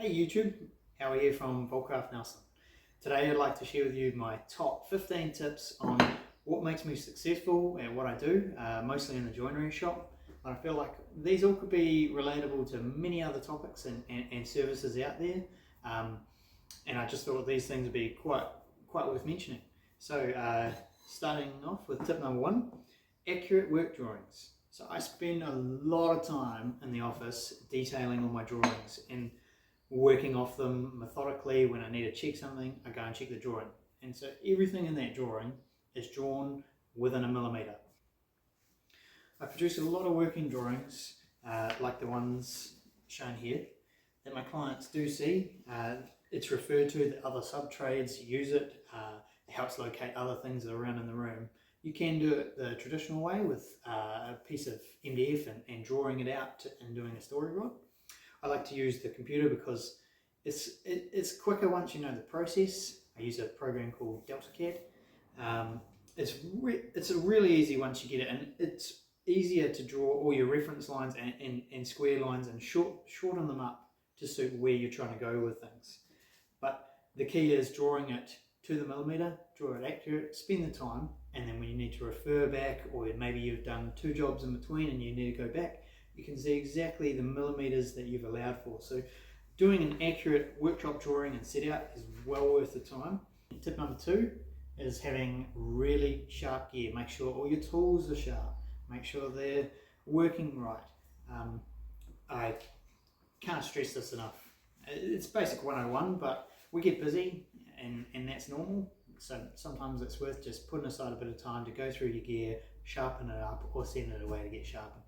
Hey YouTube, how are you from Volcraft Nelson? Today I'd like to share with you my top 15 tips on what makes me successful at what I do, mostly in the joinery shop. But I feel like these all could be relatable to many other topics and services out there, and I just thought these things would be quite worth mentioning. So starting off with tip number one, accurate work drawings. So I spend a lot of time in the office detailing all my drawings and working off them methodically. When I need to check something, I go and check the drawing. And so everything in that drawing is drawn within a millimeter. I produce a lot of working drawings, like the ones shown here, that my clients do see. It's referred to that other sub-trades use it. It helps locate other things that are around in the room. You can do it the traditional way with a piece of MDF and drawing it out and doing a story rod. I like to use the computer because it's quicker once you know the process. I use a program called DeltaCAD. It's a really easy once you get it, and it's easier to draw all your reference lines and square lines and shorten them up to suit where you're trying to go with things. But the key is drawing it to the millimeter, draw it accurate, spend the time, and then when you need to refer back, or maybe you've done two jobs in between and you need to go back, you can see exactly the millimeters that you've allowed for. So doing an accurate workshop drawing and set out is well worth the time. Tip number two is having really sharp gear. Make sure all your tools are sharp. Make sure they're working right. I can't stress this enough. It's basic 101, but we get busy and that's normal. So sometimes it's worth just putting aside a bit of time to go through your gear, sharpen it up, or send it away to get sharpened.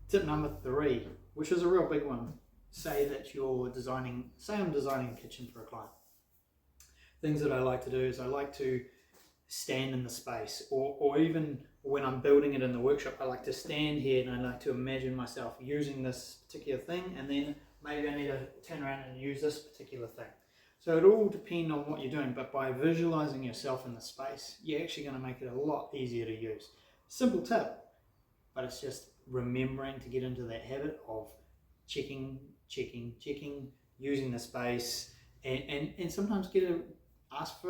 Tip number three, which is a real big one, say I'm designing a kitchen for a client. Things that I like to do is I like to stand in the space, or even when I'm building it in the workshop, I like to stand here and I like to imagine myself using this particular thing, and then maybe I need to turn around and use this particular thing. So it all depends on what you're doing, but by visualizing yourself in the space, you're actually going to make it a lot easier to use. Simple tip, but it's just remembering to get into that habit of checking, using the space, and sometimes ask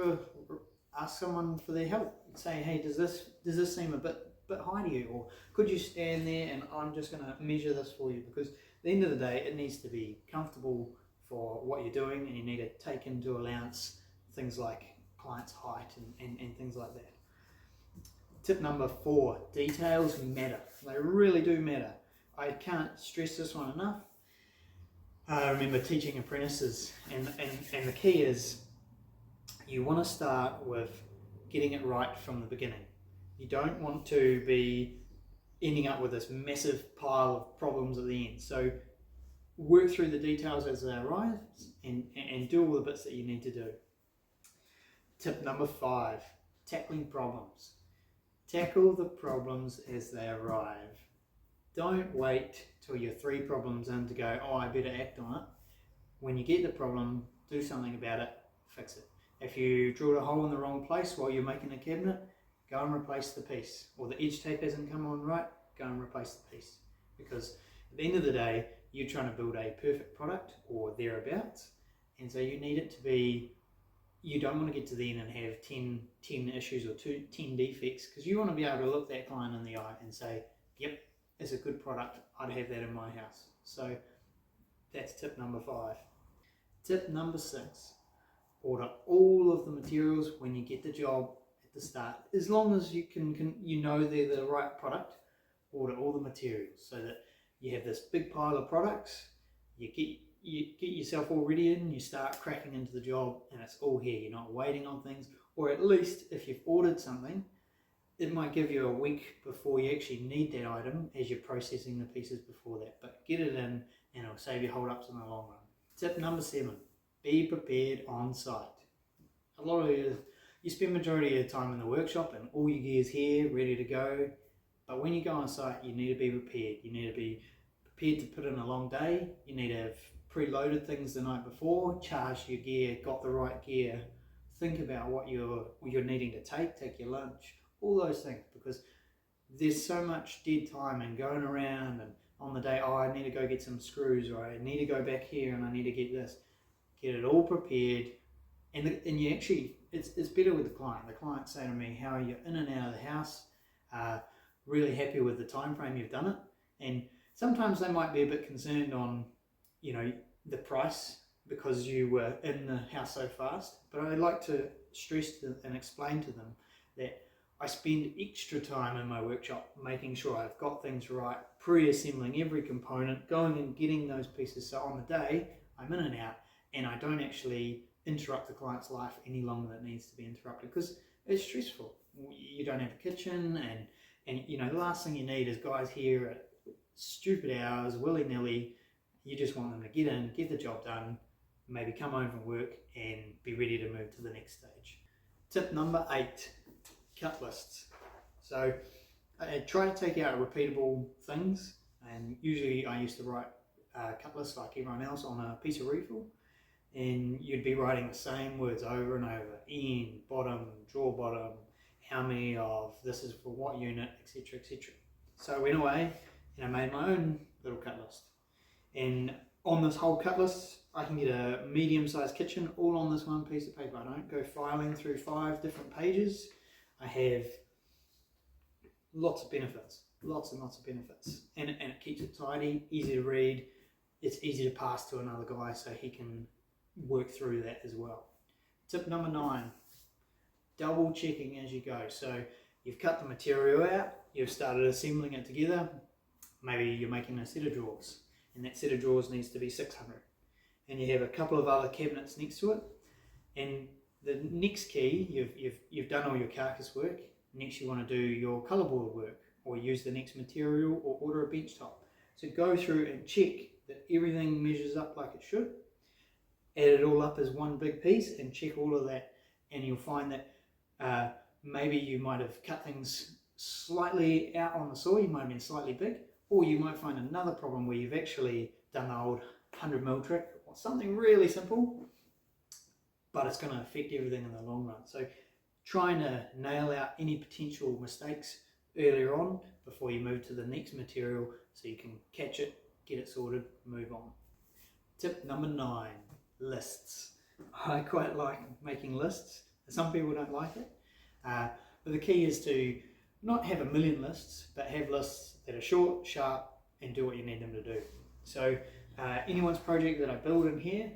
someone for their help. Say, hey, does this seem a bit high to you, or could you stand there and I'm just going to measure this for you? Because at the end of the day, it needs to be comfortable for what you're doing, and you need to take into allowance things like client's height and things like that. Tip number four, details matter. They really do matter. I can't stress this one enough. I remember teaching apprentices, and the key is you want to start with getting it right from the beginning. You don't want to be ending up with this massive pile of problems at the end. So work through the details as they arise and do all the bits that you need to do. Tip number five, tackling problems. Tackle the problems as they arrive. Don't wait till you're 3 problems in to go, oh, I better act on it. When you get the problem, do something about it, fix it. If you drilled a hole in the wrong place while you're making a cabinet, go and replace the piece. Or the edge tape hasn't come on right, go and replace the piece. Because at the end of the day, you're trying to build a perfect product or thereabouts, and so you need it to be, you don't want to get to the end and have 10 issues or 10 defects, because you want to be able to look that client in the eye and say, yep, it's a good product, I'd have that in my house. So that's tip number 5. Tip number 6, order all of the materials when you get the job at the start. As long as you you know they're the right product, order all the materials so that you have this big pile of products. You get yourself all ready and you start cracking into the job, and it's all here. You're not waiting on things, or at least if you've ordered something, it might give you a week before you actually need that item as you're processing the pieces before that. But get it in and it'll save you hold-ups in the long run. Tip number 7, be prepared on site. A lot of you spend majority of your time in the workshop and all your gear's here, ready to go. But when you go on site, you need to be prepared. You need to be prepared to put in a long day. You need to have preloaded things the night before, charged your gear, got the right gear. Think about what you're needing to take your lunch, all those things, because there's so much dead time and going around and on the day, oh, I need to go get some screws, or I need to go back here and I need to get this. Get it all prepared, and you actually, it's better with the client. The client say to me, how are you in and out of the house? Really happy with the time frame you've done it. And sometimes they might be a bit concerned on, the price, because you were in the house so fast. But I like to stress and explain to them that I spend extra time in my workshop making sure I've got things right, pre-assembling every component, going and getting those pieces, so on the day I'm in and out, and I don't actually interrupt the client's life any longer than it needs to be interrupted, because it's stressful. You don't have a kitchen, and the last thing you need is guys here at stupid hours, willy-nilly. You just want them to get in, get the job done, maybe come home from work and be ready to move to the next stage. Tip number 8, cut lists. So I try to take out repeatable things, and usually I used to write cut lists like everyone else on a piece of refill, and you'd be writing the same words over and over: end, bottom, drawer bottom, how many of, this is for what unit, etc, etc. So I went away and I made my own little cut list. And on this whole cut list, I can get a medium-sized kitchen all on this one piece of paper. I don't go filing through 5 different pages. I have lots of benefits, lots and lots of benefits. And it keeps it tidy, easy to read. It's easy to pass to another guy so he can work through that as well. Tip number 9, double checking as you go. So you've cut the material out, you've started assembling it together. Maybe you're making a set of drawers, and that set of drawers needs to be 600, and you have a couple of other cabinets next to it. And the next key, you've done all your carcass work. Next you want to do your colour board work, or use the next material, or order a bench top. So go through and check that everything measures up like it should. Add it all up as one big piece and check all of that, and you'll find that maybe you might have cut things slightly out on the saw, you might have been slightly big, or you might find another problem where you've actually done the old 100mm trick, or something really simple, but it's going to affect everything in the long run. So trying to nail out any potential mistakes earlier on before you move to the next material, so you can catch it, get it sorted, move on. Tip number 9, lists. I quite like making lists. Some people don't like it, but the key is to not have a million lists, but have lists that are short, sharp, and do what you need them to do. So anyone's project that I build in here,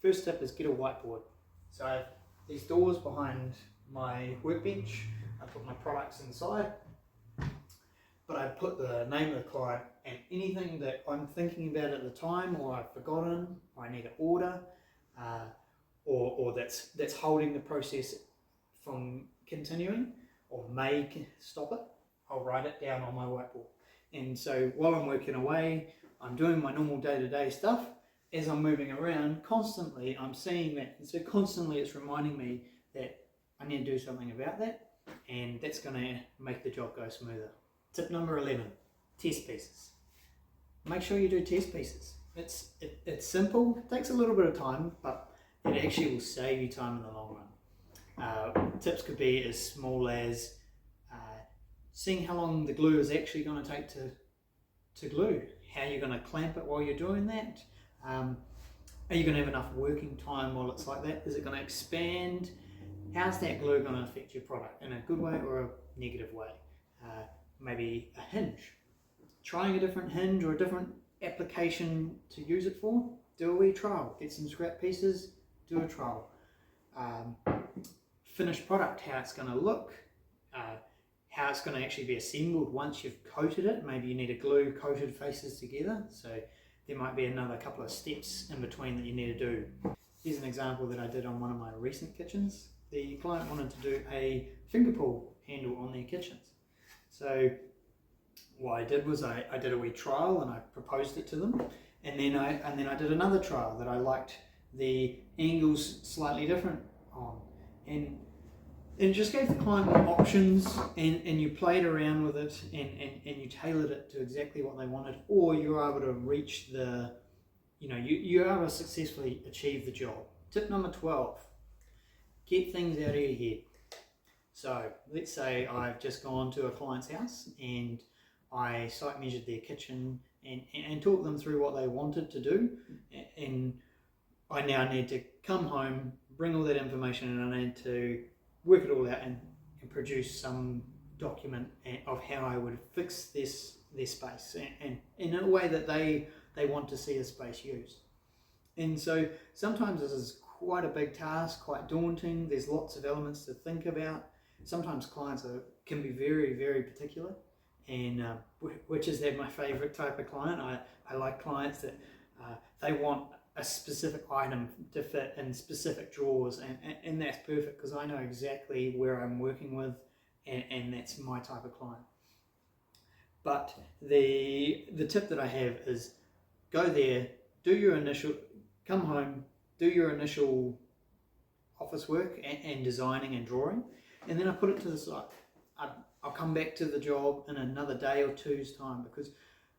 first tip is get a whiteboard. So I have these doors behind my workbench. I put my products inside, but I put the name of the client and anything that I'm thinking about at the time, or I've forgotten, or I need to order, or that's holding the process from continuing, or may stop it. I'll write it down on my whiteboard. And so while I'm working away, I'm doing my normal day-to-day stuff. As I'm moving around, constantly I'm seeing that. And so constantly it's reminding me that I need to do something about that, and that's going to make the job go smoother. Tip number 11, test pieces. Make sure you do test pieces. It's simple, it takes a little bit of time, but it actually will save you time in the long run. Tips could be as small as seeing how long the glue is actually going to take to glue, how you're going to clamp it while you're doing that. Are you going to have enough working time while it's like that? Is it going to expand? How's that glue going to affect your product, in a good way or a negative way? Maybe a hinge. Trying a different hinge or a different application to use it for, do a wee trial. Get some scrap pieces, do a trial. Finished product, how it's going to look, how it's going to actually be assembled once you've coated it. Maybe you need to glue coated faces together, so there might be another couple of steps in between that you need to do. Here's an example that I did on one of my recent kitchens. The client wanted to do a finger pull handle on their kitchens. So what I did was I did a wee trial and I proposed it to them, and then I did another trial that I liked the angles slightly different on, and just gave the client options, and you played around with it, and you tailored it to exactly what they wanted, or you were able to reach the, you were able to successfully achieve the job. Tip number 12, get things out of your head. So let's say I've just gone to a client's house and I site measured their kitchen and talked them through what they wanted to do, and I now need to come home, bring all that information, and I need to work it all out and produce some document of how I would fix their space and in a way that they want to see the space used. And so sometimes this is quite a big task, quite daunting. There's lots of elements to think about. Sometimes clients can be very, very particular, and which is my favorite type of client. I like clients that they want a specific item to fit in specific drawers, and that's perfect because I know exactly where I'm working with, and that's my type of client. But the tip that I have is go there, come home, do your initial office work and designing and drawing, and then I put it to the side. I'll come back to the job in another day or two's time, because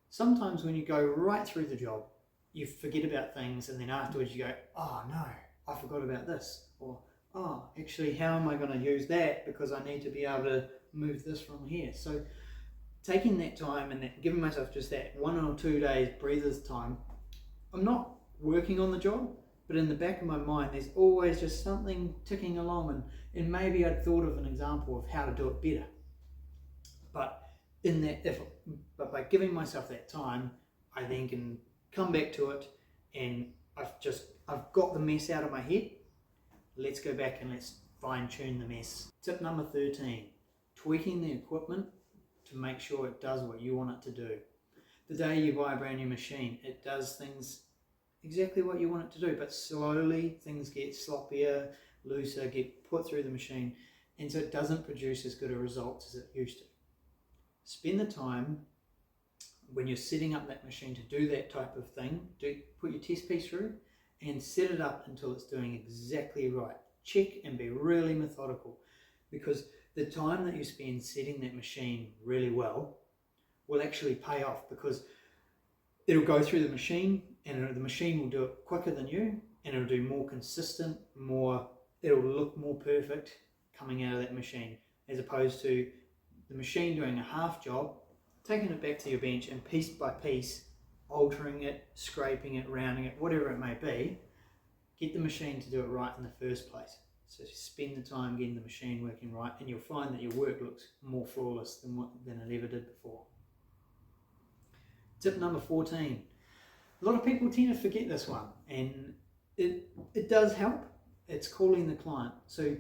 sometimes when you go right through the job, you forget about things, and then afterwards you go, oh no, I forgot about this, or oh, actually, how am I going to use that, because I need to be able to move this from here. So taking that time and giving myself just that 1 or 2 days breather's time, I'm not working on the job, but in the back of my mind there's always just something ticking along, and maybe I'd thought of an example of how to do it better. But but by giving myself that time, I then can come back to it, and I've got the mess out of my head. Let's go back and let's fine tune the mess. Tip number 13, tweaking the equipment to make sure it does what you want it to do. The day you buy a brand new machine, it does things exactly what you want it to do, but slowly things get sloppier, looser, get put through the machine, and so it doesn't produce as good a result as it used to. Spend the time when you're setting up that machine to do that type of thing, put your test piece through and set it up until it's doing exactly right. Check and be really methodical, because the time that you spend setting that machine really well will actually pay off, because it'll go through the machine and the machine will do it quicker than you, and it'll do more consistent, it'll look more perfect coming out of that machine, as opposed to the machine doing a half job, taking it back to your bench and piece by piece, altering it, scraping it, rounding it, whatever it may be. Get the machine to do it right in the first place. So spend the time getting the machine working right, and you'll find that your work looks more flawless than it ever did before. Tip number 14. A lot of people tend to forget this one, and it does help. It's calling the client. So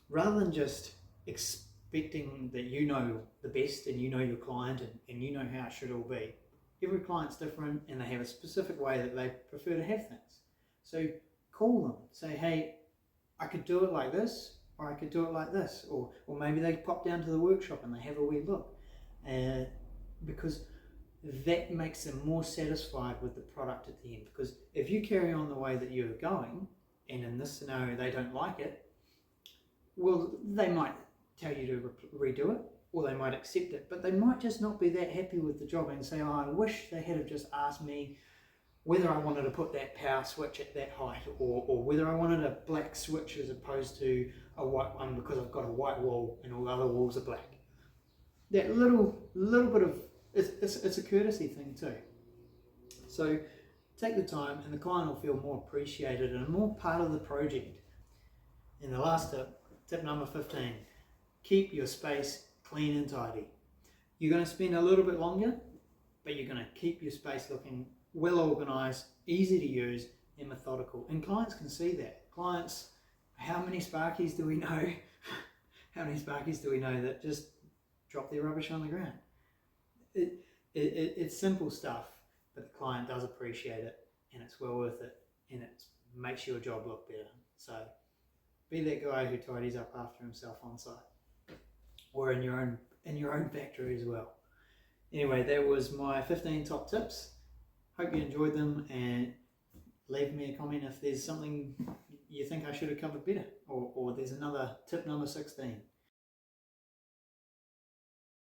rather than just expecting that you know the best and you know your client and you know how it should all be, every client's different and they have a specific way that they prefer to have things. So call them, say, hey, I could do it like this, or I could do it like this, or maybe they pop down to the workshop and they have a wee look, because that makes them more satisfied with the product at the end. Because if you carry on the way that you're going, and in this scenario they don't like it, well, they might tell you to redo it, or they might accept it, but they might just not be that happy with the job and say, oh, I wish they had have just asked me whether I wanted to put that power switch at that height, or whether I wanted a black switch as opposed to a white one, because I've got a white wall and all the other walls are black. That little bit of, it's a courtesy thing too. So take the time, and the client will feel more appreciated and more part of the project. And the last tip number 15, keep your space clean and tidy. You're going to spend a little bit longer, but you're going to keep your space looking well organized, easy to use, and methodical. And clients can see that. Clients, how many Sparkies do we know? How many Sparkies do we know that just drop their rubbish on the ground? It's simple stuff, but the client does appreciate it, and it's well worth it, and it makes your job look better. So be that guy who tidies up after himself on site, or in your own factory as well. Anyway, that was my 15 top tips. Hope you enjoyed them, and leave me a comment if there's something you think I should have covered better, or there's another tip number 16.